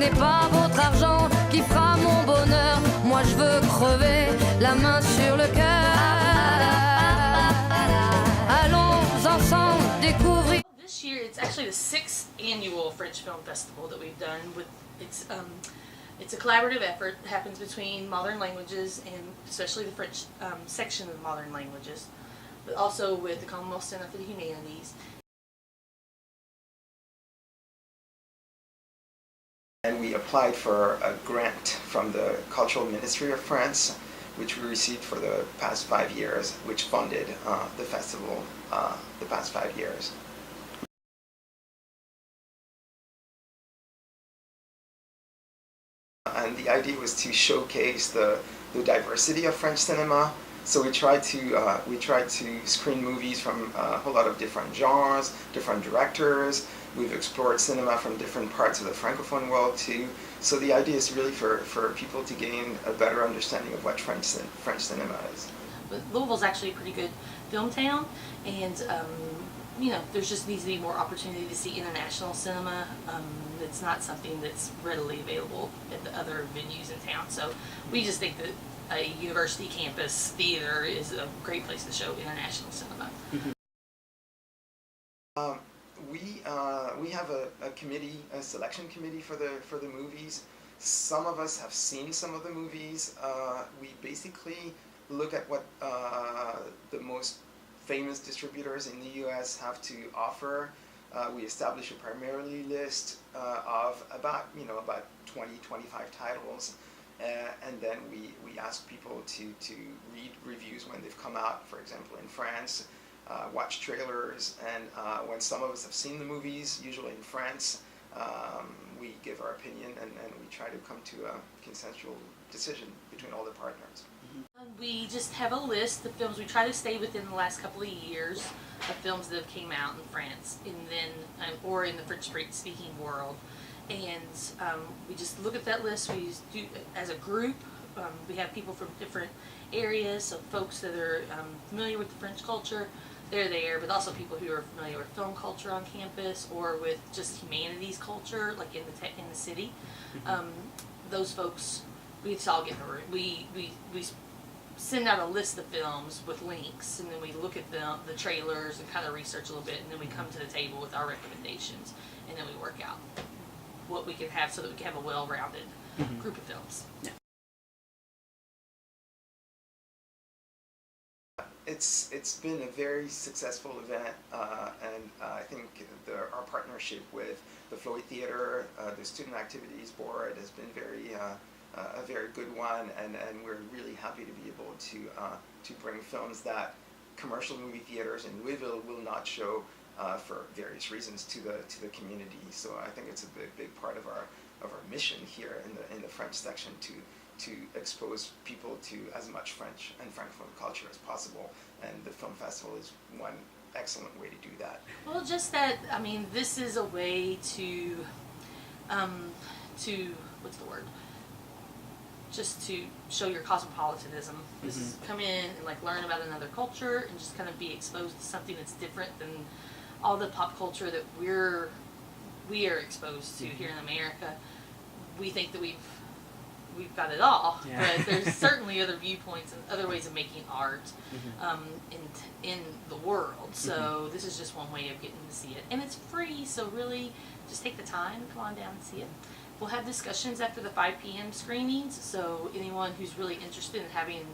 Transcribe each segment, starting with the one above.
n'est pas votre argent qui fera mon bonheur. Moi je veux crever la main sur le cœur. Allons ensemble découvrir. This year it's actually the 6th annual French Film Festival that we've done. It's a collaborative effort that happens between Modern Languages and especially the French section of Modern Languages, but also with the Commonwealth Center for the Humanities. And we applied for a grant from the Cultural Ministry of France, which we received for the past 5 years, which funded the festival the past 5 years. And the idea was to showcase the diversity of French cinema. So we tried to screen movies from a whole lot of different genres, different directors. We've explored cinema from different parts of the Francophone world too. So the idea is really for people to gain a better understanding of what French cinema is. But Louisville's actually a pretty good film town, and you know, there just needs to be more opportunity to see international cinema. It's not something that's readily available at the other venues in town. So we just think that a university campus theater is a great place to show international cinema. We have a committee, a selection committee for the movies. Some of us have seen some of the movies. We basically look at what the most famous distributors in the U.S. have to offer. We establish a primarily list of about 20, 25 titles. And then we ask people to read reviews when they've come out, for example, in France, watch trailers, and when some of us have seen the movies, usually in France, we give our opinion and we try to come to a consensual decision between all the partners. We just have a list of films. We try to stay within the last couple of years of films that have came out in France, and then or in the French-speaking world. And we just look at that list. We do as a group. We have people from different areas, so folks that are familiar with the French culture, they're there, but also people who are familiar with film culture on campus or with just humanities culture, like in the city. Those folks, we just all get in a room. We send out a list of films with links, and then we look at the trailers and kind of research a little bit, and then we come to the table with our recommendations, and then we work out what we can have so that we can have a well-rounded group of films. Yeah. It's been a very successful event, and I think our partnership with the Floyd Theater, the Student Activities Board, has been a very good one, and we're really happy to be able to bring films that commercial movie theaters in Louisville will not show for various reasons to the community. So I think it's a big part of our mission here in the French section to expose people to as much French and Francophone culture as possible, and the film festival is one excellent way to do that. Well, just that, I mean, this is a way to what's the word? Just to show your cosmopolitanism. This is come in and like learn about another culture and just kind of be exposed to something that's different than all the pop culture that we are exposed to here in America. We think that we've got it all, but there's certainly other viewpoints and other ways of making art in the world. So this is just one way of getting to see it, and it's free. So really, just take the time and come on down and see it. We'll have discussions after the 5 p.m. screenings, so anyone who's really interested in having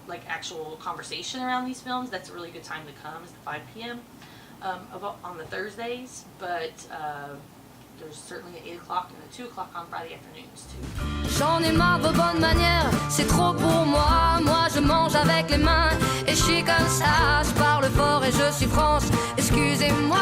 like actual conversation around these films, that's a really good time to come, is the 5 p.m. On the Thursdays, but there's certainly an 8 o'clock and a 2 o'clock on Friday afternoons too. J'en ai marre de bonnes manières, c'est trop pour moi. Moi je mange avec les mains et je suis comme ça. Je parle fort et je suis France, excusez-moi.